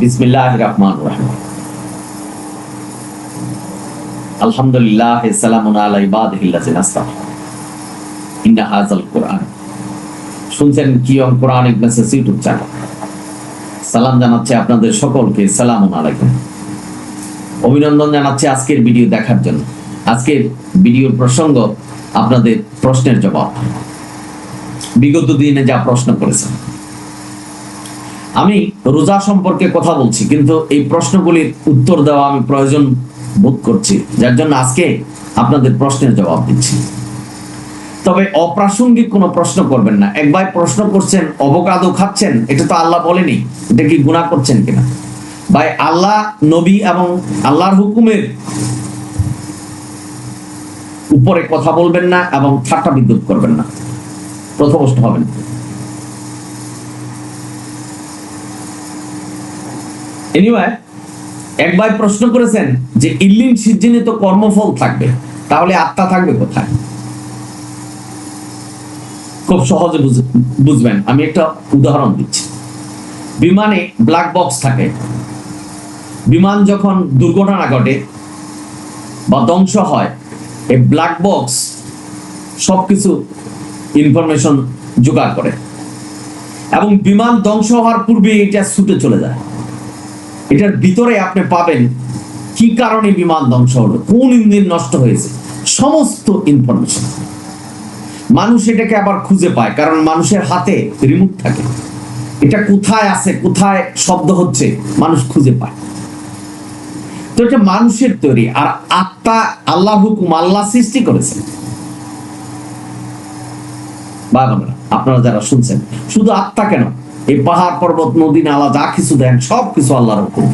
বিসমিল্লাহির রহমানির রহিম। আলহামদুলিল্লাহ, সালামুন আলা ইবাদিহিল্লাযিনা আসতাফা। ইন্না হাযাল কুরআন। শুনছেন কিয়ম কুরআনিক মেসেজ ইউটিউব চ্যানেল। সালাম জানাচ্ছি আপনাদের সকলকে, সালামুন আলাইকুম। অভিনন্দন জানাচ্ছি আজকের ভিডিও দেখার জন্য। আজকের ভিডিওর প্রসঙ্গ আপনাদের প্রশ্নের জবাব। বিগত দিনে যা প্রশ্ন করেছেন, আমি রোজা সম্পর্কে কথা বলছি, কিন্তু এই প্রশ্নগুলির উত্তর দেওয়া আমি প্রয়োজন বোধ করছি, যার জন্য আজকে আপনাদের প্রশ্নের জবাব দিচ্ছি। তবে অপ্রাসঙ্গিক কোনো প্রশ্ন করবেন না। এক ভাই প্রশ্ন করছেন, অবকাদো খাচ্ছেন, এটা তো আল্লাহ বলেনি, এটা কি গুনাহ করছেন কিনা? ভাই, আল্লাহ, নবী এবং আল্লাহর হুকুমের উপরে কথা বলবেন না এবং ঠাট্টা বিদ্রুপ করবেন না, প্রথমষ্ট হবেন। এনিওয়ে, এক ভাই প্রশ্ন করেছেন যে ইল্লিন সিজ্জিনে তো কর্মফল থাকবে, তাহলে আত্মা থাকবে কোথায়? খুব সহজে বুঝবেন, আমি একটা উদাহরণ দিচ্ছি। বিমানে ব্ল্যাক বক্স থাকে। বিমান যখন দুর্ঘটনা ঘটে বা ধ্বংস হয়, এই ব্ল্যাক বক্স সবকিছু ইনফরমেশন জোগাড় করে এবং বিমান ধ্বংস হওয়ার পূর্বে এটা ছুটে চলে যায়। এটার ভিতরে আপনি পাবেন কি কারণে বিমান ধ্বংস হলো, কোন ইঞ্জিন নষ্ট হয়েছে, সমস্ত ইনফরমেশন। মানুষ এটাকে আবার খুঁজে পায়, কারণ মানুষের হাতে রিমোট থাকে। এটা কোথায় আছে, কোথায় শব্দ হচ্ছে, মানুষ খুঁজে পায়। তো এটা মানুষের তৈরি। আর আত্মা আল্লাহ হুকুম, আল্লাহ সৃষ্টি করেছে। আপনারা যারা শুনছেন, শুধু আত্মা কেন, এই পাহাড় পর্বত নদী নালা যা কিছু দেন, সব কিছু আল্লাহর হুকুম।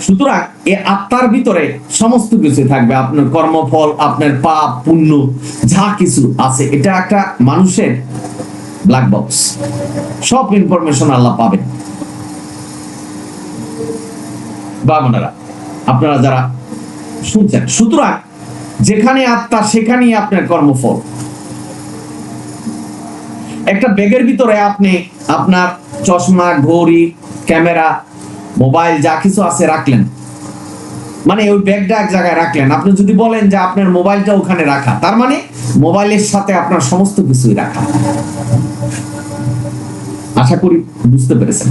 সুতরাং এই আত্মার ভিতরে সমস্ত কিছু থাকবে। আপনার কর্মফল, আপনার পাপ পুণ্য যা কিছু আছে, এটা একটা মানুষের ব্ল্যাক বক্স। সব ইনফরমেশন আল্লাহ পাবেন। বামনারা, আপনারা যারা শুনছেন, সুতরাং যেখানে আত্মা সেখানেই আপনার কর্মফল। একটা ব্যাগের ভিতরে আপনি আপনার চশমা, ঘড়ি, ক্যামেরা, মোবাইল যা কিছু আছে রাখলেন, মানে ওই ব্যাগটা এক জায়গায় রাখলেন। আপনি যদি বলেন যে আপনার মোবাইলটা ওখানে রাখা, তার মানে মোবাইলের সাথে আপনার সমস্ত কিছুই রাখা। আশা করি বুঝতে পেরেছেন।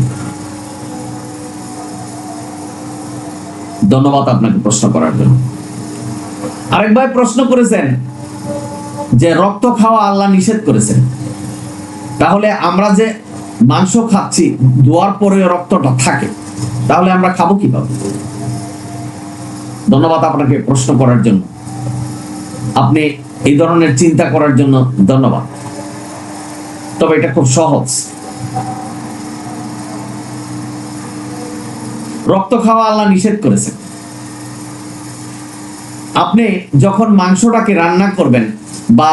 ধন্যবাদ আপনাকে প্রশ্ন করার জন্য। আরেক ভাই প্রশ্ন করেছেন যে রক্ত খাওয়া আল্লাহ নিষেধ করেছেন, তাহলে আমরা যে মাংস খাচ্ছি, ধোয়ার পরে রক্তটা থাকে, তাহলে আমরা খাবো কিভাবে? ধন্যবাদ আপনাকে প্রশ্ন করার জন্য। আপনি এই ধরনের চিন্তা করার জন্য ধন্যবাদ। তবে এটা খুব সহজ। রক্ত খাওয়া আল্লাহ নিষেধ করেছেন। আপনি যখন মাংসটাকে রান্না করবেন বা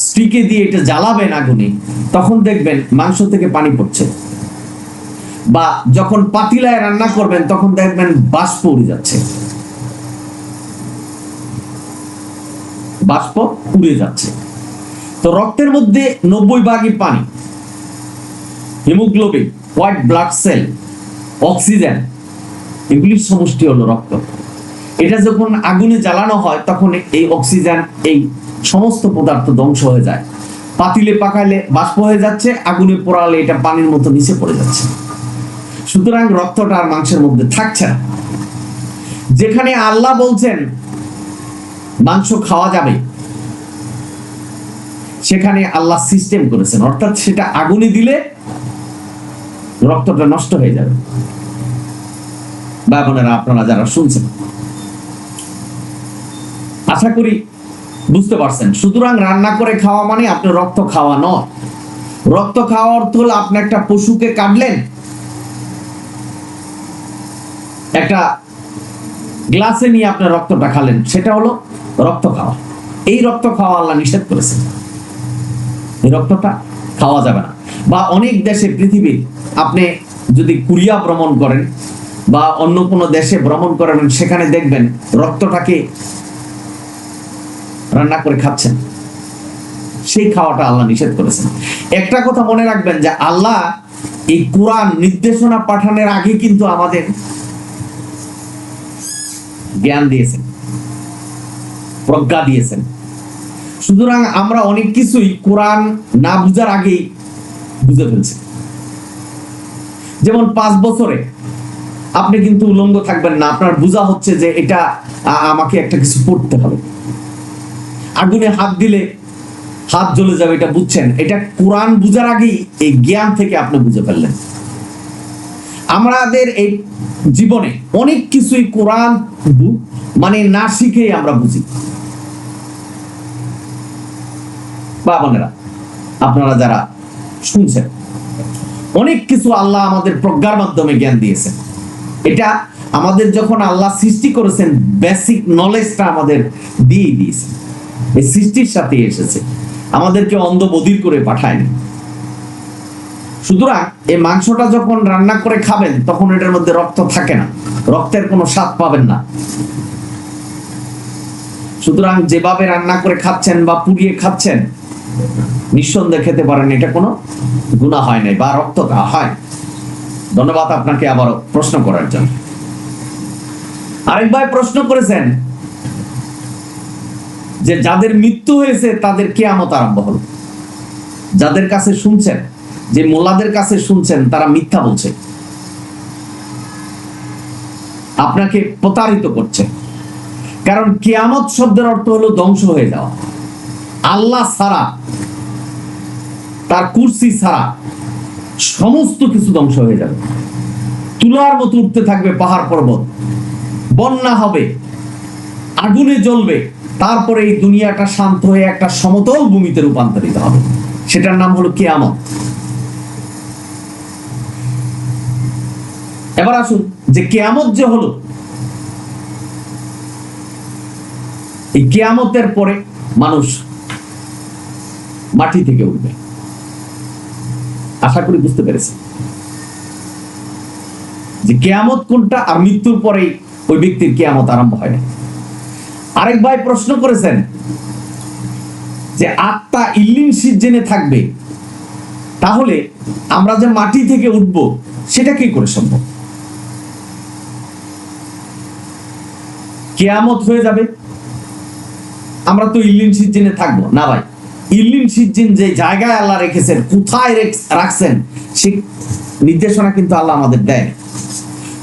স্টিকে দিয়ে এটা জ্বালাবেন আগুনে, তখন দেখবেন মাংস থেকে পানি পড়ছে। বা যখন পাতিলায় রান্না করবেন, তখন দেখবেন বাষ্প উড়ে যাচ্ছে, বাষ্প উড়ে যাচ্ছে। তো রক্তের মধ্যে 90% পানি, haemoglobin, white blood cell, oxygen, এগুলির সমষ্টি হলো রক্ত। এটা যখন আগুনে জ্বালানো হয়, তখন এই অক্সিজেন, এই সমস্ত পদার্থ ধ্বংস হয়ে যায়। পাতিলে পাকাইলে বাষ্প হয়ে যাচ্ছে, আগুনে পোড়ালে এটা পানির মতো নিচে পড়ে যাচ্ছে। সুতরাং রক্তটা আর মাংসের মধ্যে থাকছে না। যেখানে আল্লাহ বলছেন মাংস খাওয়া যাবে, সেখানে আল্লাহ সিস্টেম করেছেন, অর্থাৎ সেটা আগুনে দিলে রক্তটা নষ্ট হয়ে যাবে। ভাই বোনেরা, আপনারা যারা শুনছেন, আশা করি বুঝতে পারছেন। সুতরাং রান্না করে খাওয়া মানে আপনি রক্ত খাওয়া নয়। রক্ত খাওয়া অর্থ হলো আপনি একটা পশুকে কাটলেন, একটা গ্লাসে নিয়ে আপনি রক্তটা খালেন, সেটা হলো রক্ত খাওয়া। এই রক্ত খাওয়া আল্লাহ নিষেধ করেছেন। এই রক্তটা খাওয়া যাবে না। বা অনেক দেশে, পৃথিবীর, আপনি যদি কোরিয়া ভ্রমণ করেন বা অন্য কোনো দেশে ভ্রমণ করেন, সেখানে দেখবেন রক্তটাকে রান্না করে খাচ্ছেন। সেই খাওয়াটা আল্লাহ নিষেধ করেছেন। একটা কথা মনে রাখবেন যে আল্লাহ এই কোরআন নির্দেশনা পাঠানোর আগে কিন্তু আমাদের জ্ঞান দিয়েছেন, প্রজ্ঞা দিয়েছেন। সুতরাং আমরা অনেক কিছুই কোরআন না বুঝার আগেই বুঝে ফেলছি। যেমন 5 বছরে আপনি কিন্তু উলঙ্গ থাকবেন না, আপনার বোঝা হচ্ছে যে এটা আমাকে একটা কিছু পড়তে হবে। আগুনে হাত দিলে হাত জ্বলে যাবে, এটা বুঝছেন। এটা কোরআন বুঝার আগেই এই জ্ঞান থেকে আপনি বুঝে ফেললেন। আমাদের এই জীবনে অনেক কিছুই কোরআন মানে না শিখেই আমরা বুঝি। বাবানেরা, আপনারা যারা শুনছেন, অনেক কিছু আল্লাহ আমাদের প্রজ্ঞার মাধ্যমে জ্ঞান দিয়েছেন। এটা আমাদের যখন আল্লাহ সৃষ্টি করেছেন, বেসিক নলেজটা আমাদের দিয়ে দিয়েছেন। এই সৃষ্টির সাথে এসেছে, আমাদেরকে অন্ধ বধির করে পাঠায়নি। সুতরাং এই মাংসটা যখন রান্না করে খাবেন, তখন এটার মধ্যে রক্ত থাকে না, রক্তের কোনো স্বাদ পাবেন না। সুতরাং যেভাবে রান্না করে খাচ্ছেন বা পুড়িয়ে খাচ্ছেন, নিঃসন্দেহে খেতে পারেন, এটা কোনো গুনাহ হয় নাই বা রক্ত হয়। ধন্যবাদ আপনাকে আবারও প্রশ্ন করার জন্য। আরেক ভাই প্রশ্ন করেছেন যে যাদের মৃত্যু হয়েছে তাদের কিয়ামত আরম্ভ হলো। যাদের কাছে শুনছেন, যে মোল্লাদের কাছে শুনছেন, তারা মিথ্যা বলছে, আপনাকে প্রতারিত করছে। কারণ কিয়ামত শব্দের অর্থ হলো ধ্বংস হয়ে যাওয়া। আল্লাহ ছাড়া, তার কুরসি ছাড়া সমস্ত কিছু ধ্বংস হয়ে যাবে। তুলার মতো উঠতে থাকবে পাহাড় পর্বত, বন্যা হবে, আগুনে জ্বলবে, তারপরে এই দুনিয়াটা শান্ত হয়ে একটা সমতল ভূমিতে রূপান্তরিত হবে। সেটার নাম হলো কিয়ামত। এবার আসুন, যে কিয়ামত যে হলো, এই কিয়ামতের পরে মানুষ মাটি থেকে উঠবে। আশা করি বুঝতে পেরেছেন যে কিয়ামত কোনটা, আর মৃত্যুর পরেই ওই ব্যক্তির কিয়ামত আরম্ভ হয় না। আরেক ভাই প্রশ্ন করেছেন যে আত্মা ইল্লিন সিজ্জিনে থাকবে, তাহলে আমরা যে মাটি থেকে উঠবো সেটা কি করে সম্ভব? কিয়ামত হয়ে যাবে, আমরা তো ইল্লিন সিজ্জিনে থাকবো না। ভাই, ইল্লিন সিজ্জিন যে জায়গায় আল্লাহ রেখেছেন, কোথায় রাখছেন, সেই নির্দেশনা কিন্তু আল্লাহ আমাদের দেয়।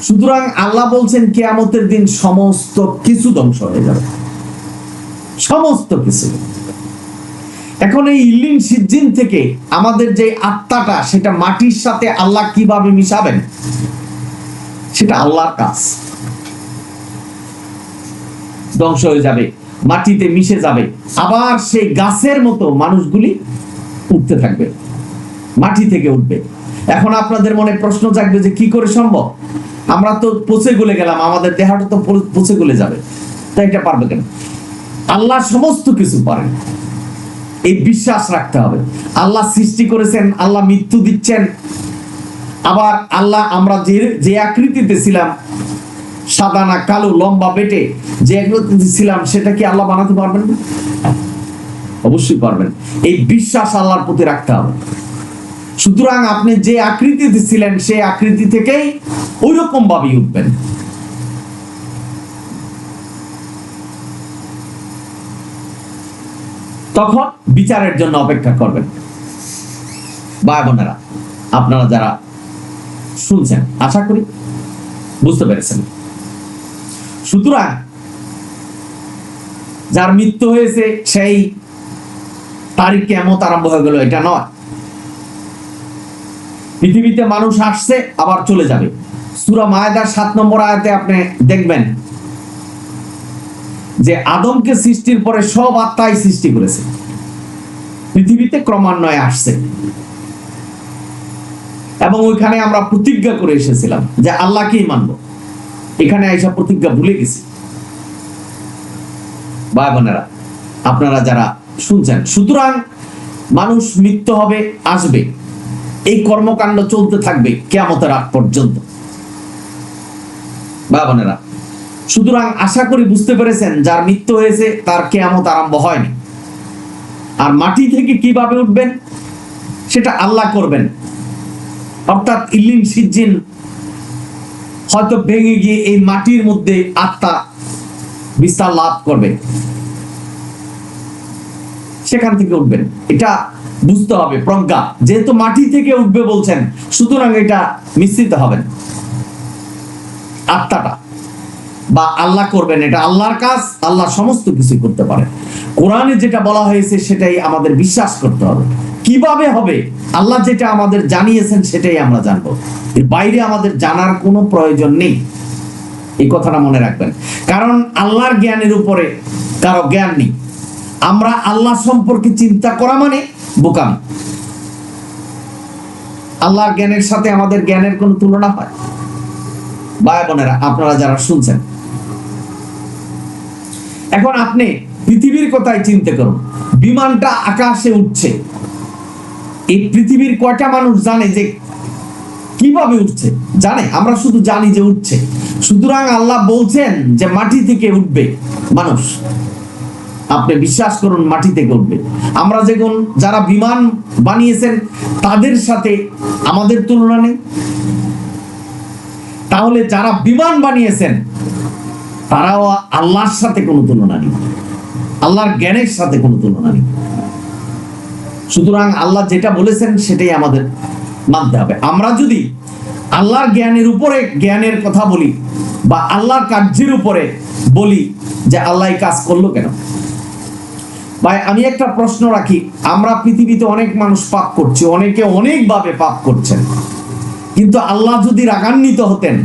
সুতরাং আল্লাহ বলছেন কিয়ামতের দিন সমস্ত কিছু ধ্বংস হয়ে যাবে, সমস্ত কিছু। এখন এই ইল্লিন সিজ্জিন থেকে আমাদের যে আত্মাটা, সেটা মাটির সাথে আল্লাহ কিভাবে মিশাবেন, সেটা আল্লাহর কাজ। ধ্বংস হয়ে যাবে, মাটিতে মিশে যাবে, আবার সেই গাছের মতো মানুষগুলি উঠতে থাকবে, মাটি থেকে উঠবে। এখন আপনাদের মনে প্রশ্ন জাগবে যে কি করে সম্ভব? আমরা তো পচে গলে গেলাম, আমাদের দেহটা তো পচে গলে যাবে, তাই এটা পারবে কেন? আল্লাহ সমস্ত কিছু পারেন, এই বিশ্বাস রাখতে হবে। আল্লাহ সৃষ্টি করেছেন, আল্লাহ মৃত্যু দিচ্ছেন। আবার আল্লাহ আমরা যে আকৃতিতে ছিলাম, সাদা না কালো, লম্বা বেটে যে আকৃতিতে ছিলাম, সেটা কি আল্লাহ বানাতে পারবেন না? অবশ্যই পারবেন। এই বিশ্বাস আল্লাহর প্রতি রাখতে হবে। সুতরাং আপনি যে আকৃতিতে ছিলেন, সেই আকৃতি থেকেই ওই রকম ভাবেই উঠবেন। তখন বিচারের জন্য অপেক্ষা করবেন। ভাই বোনেরা, আপনারা যারা শুনছেন, আশা করি বুঝতে পেরেছেন। সুতরাং যার মৃত্যু হয়েছে সেই তারিখ কিয়ামত আরম্ভ হয়ে গেল, এটা নয়। পৃথিবীতে মানুষ আসছে, আবার চলে যাবে। সূরা মায়েদার 7 নম্বর আয়াতে আপনি দেখবেন যে আদমকে সৃষ্টির পরে সব আত্মাই সৃষ্টি করেছে, পৃথিবীতে ক্রমান্বয়ে আসছে। এবং ওইখানে আমরা প্রতিজ্ঞা করে এসেছিলাম যে আল্লাহকেই মানব। এখানে আইসা প্রতিজ্ঞা ভুলে গেছি। ভাই বোনেরা, আপনারা যারা শুনছেন, সুতরাং মানুষ মৃত্যু হবে, আসবে, এই কর্মকাণ্ড চলতে থাকবে কিয়ামতের আগ পর্যন্ত। ভাই বোনেরা, সুতরাং আশা করি বুঝতে পেরেছেন, যার মৃত্যু হয়েছে তার কিয়ামত আরম্ভ হয়নি। আর মাটি থেকে কিভাবে উঠবেন সেটা আল্লাহ করবেন। অর্থাৎ ইল্লিন সিজ্জিন হয়তো ভেঙে গিয়ে এই মাটির মধ্যে আত্মা বিস্তার লাভ করবে, সেখান থেকে উঠবেন। এটা বুঝতে হবে প্রজ্ঞা, যেহেতু মাটি থেকে উঠবে বলছেন, সুতরাং এটা মিশ্রিত হবেন। আত্মাটা বা আল্লাহ করবেন, এটা আল্লাহর কাজ, আল্লাহ সমস্ত কিছু করতে পারে। কোরআনে যেটা বলা হয়েছে সেটাই আমাদের বিশ্বাস করতে হবে। কিভাবে হবে? আল্লাহ যেটা আমাদের জানিয়েছেন সেটাই আমরা জানবো, এর বাইরে আমাদের জানার কোনো প্রয়োজন নেই। এই কথাটা মনে রাখবেন, কারণ আল্লাহর জ্ঞানের উপরে কারো জ্ঞান নেই। আমরা আল্লাহ সম্পর্কে চিন্তা করা মানে বোকামি। আল্লাহর জ্ঞানের সাথে আমাদের জ্ঞানের কোনো তুলনা হয়? ভাই বোনেরা, আপনারা যারা শুনছেন, এখন আপনি পৃথিবীর কথাই চিন্তা করুন। বিমানটা আকাশে উঠছে, এই পৃথিবীর কয়টা মানুষ জানে যে কিভাবে উঠছে? জানে? আমরা শুধু জানি যে উঠছে। সুতরাং আল্লাহ বলছেন যে মাটি থেকে উঠবে মানুষ, আপনি বিশ্বাস করুন মাটি থেকে উঠবে। আমরা যখন যারা বিমান বানিয়েছেন তাদের সাথে আমাদের তুলনা নেই, তাহলে যারা বিমান বানিয়েছেন তারাও আল্লাহর সাথে কোনো তুলনা নেই, আল্লাহর জ্ঞানের সাথে কোনো তুলনা নেই। সুতরাং আল্লাহ যেটা বলেছেন সেটাই আমাদের মানতে হবে। আমরা যদি আল্লাহর জ্ঞানের উপরে জ্ঞানের কথা বলি বা আল্লাহর কার্যের উপরে বলি যে আল্লাহ এই কাজ করলো কেন, ভাই আমি একটা প্রশ্ন রাখি। আমরা পৃথিবীতে অনেক মানুষ পাপ করছে, অনেকে অনেকভাবে পাপ করছেন, কিন্তু আল্লাহ যদি রাগান্বিত হতেন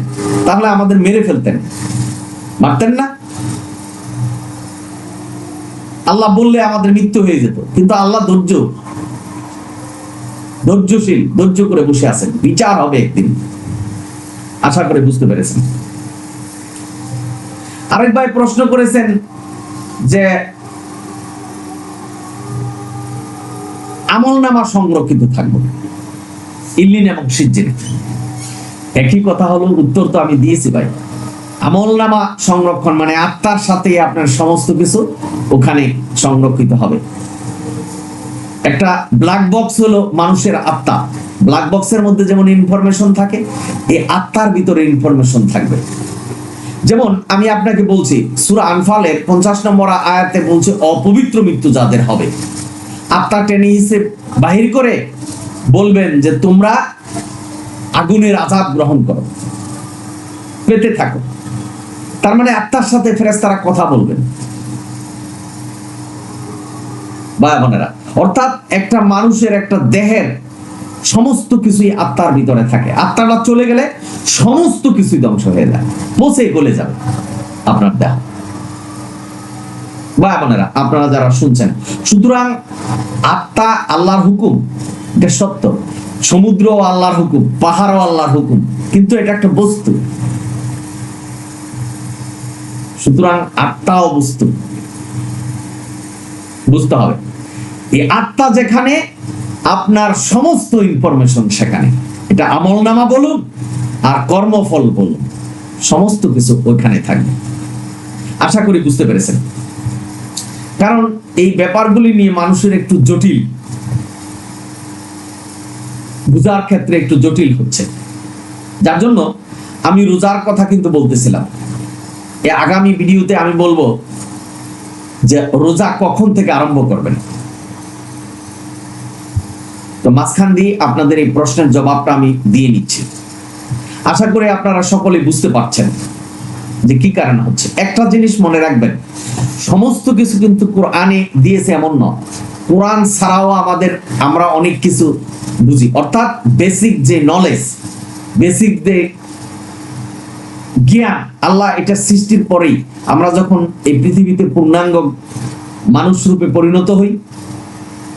তাহলে আমাদের মেরে ফেলতেন, মারতেন না? আল্লাহ বললে আমাদের মৃত্যু হয়ে যেত, কিন্তু আল্লাহ ধৈর্যশীল, ধৈর্য করে বসে আছেন। বিচার হবে একদিন, আশা করে বুঝতে পেরেছেন। আরেক ভাই প্রশ্ন করেছেন যে আমলনামা সংরক্ষিত থাকবে ইল্লিন এবং সিজ্জিনে। একই কথা হলো, উত্তর তো আমি দিয়েছি ভাই। আমলনামা সংরক্ষণ মানে আত্মার সাথে আপনার সমস্ত কিছু ওখানে সংরক্ষিত হবে। একটা ব্ল্যাক বক্স হলো মানুষের আত্মা। ব্ল্যাক বক্সের মধ্যে যেমন ইনফরমেশন থাকে, এই আত্মার ভিতরে ইনফরমেশন থাকবে। যেমন আমি আপনাকে বলছি, সূরা আনফালের 50 নম্বর আয়াতে বলছে অপবিত্র মৃত্যু যাদের হবে, আত্মা টেনে হিসেব বাহির করে বলবেন যে তোমরা আগুনের আযাব গ্রহণ করো, পেতে থাকো। তার মানে আত্মার সাথে ফেরেশতারা কথা বলবেন, ভাই বোনেরা। অর্থাৎ একটা মানুষের একটা দেহের সমস্ত কিছুই আত্মার ভিতরে থাকে। আত্মাটা চলে গেলে সমস্ত কিছুই ধ্বংস হয়ে যায়, পচে গলে যাবে আপনার দেহ। ভাই বোনেরা, আপনারা যারা শুনছেন, সুতরাং আত্মা আল্লাহর হুকুম, এটা সত্য। সমুদ্র আল্লাহর হুকুম, পাহাড়ও আল্লাহর হুকুম, কিন্তু এটা একটা বস্তু। সুতরাং আত্মাও বস্তু, বুঝতে হবে। এই আত্মা যেখানে, আপনার সমস্ত ইনফরমেশন সেখানে। এটা আমলনামা বলুন আর কর্মফল বলুন, সমস্ত কিছু ওইখানে থাকবে। আশা করি বুঝতে পেরেছেন। কারণ এই ব্যাপারগুলি নিয়ে মানুষের একটু জটিল, বুঝার ক্ষেত্রে একটু জটিল হচ্ছে, যার জন্য আমি রোজার কথা কিন্তু বলতেছিলাম। এই আগামী ভিডিওতে আমি বলবো যে রোজা কখন থেকে আরম্ভ করবেন। তো মাঝখান দিয়ে আপনাদের এই প্রশ্নের জবাবটা আমি দিয়ে নিচ্ছি। আশা করি আপনারা সকলে বুঝতে পারছেন যে কি কারণ হচ্ছে। একটা জিনিস মনে রাখবেন, সমস্ত কিছু কিন্তু কোরআনে দিয়েছে এমন নয়। কোরআন ছাড়াও আমরা অনেক কিছু বুঝি, অর্থাৎ বেসিক যে নলেজ, বেসিক যে জ্ঞান, আল্লাহ এটা সৃষ্টির পরেই আমরা যখন এই পৃথিবীতে পূর্ণাঙ্গ মানুষ রূপে পরিণত হই,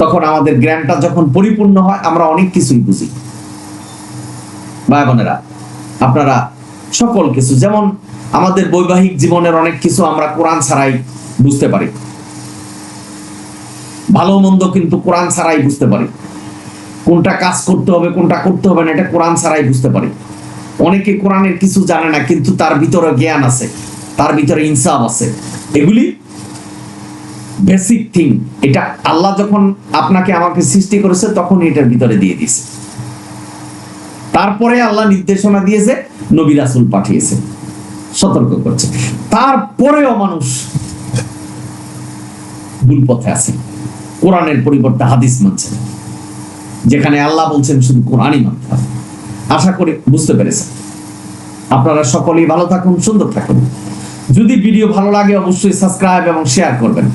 তখন আমাদের জ্ঞানটা যখন পরিপূর্ণ হয় আমরা অনেক কিছুই বুঝি। ভাই বোনেরা, আপনারা সকল কিছু, যেমন আমাদের বৈবাহিক জীবনের অনেক কিছু আমরা কোরআন ছাড়াই বুঝতে পারি। ভালো মন্দ কিন্তু কোরআন ছাড়াই বুঝতে পারি। কোনটা কাজ করতে হবে, কোনটা করতে হবে না, এটা কোরআন ছাড়াই বুঝতে পারি। অনেকে কোরআনের কিছু জানে না, কিন্তু তার ভিতরে জ্ঞান আছে, তার ভিতরে ইনসাফ আছে। এগুলি বেসিক থিং। এটা আল্লাহ যখন আপনাকে আমাকে সৃষ্টি করেছে তখন এটার ভিতরে দিয়ে দিয়েছে। তারপরে আল্লাহ নির্দেশনা দিয়েছে, নবী রাসূল পাঠিয়েছে, সতর্ক করছে। তারপরেও মানুষ ভুল পথে আছে, কোরআনের পরিবর্তে হাদিস মানছে, যেখানে আল্লাহ বলছেন শুধু কোরআনই মানতে হবে। আশা করি বুঝতে পেরেছেন। আপনারা সকলেই ভালো থাকুন, সুন্দর থাকুন। যদি ভিডিও ভালো লাগে অবশ্যই সাবস্ক্রাইব এবং শেয়ার করবেন।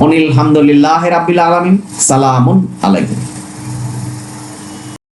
অনিল হামদুলিল্লাহ রাব্বিল আলামিন। সালামুন আলাইকুম।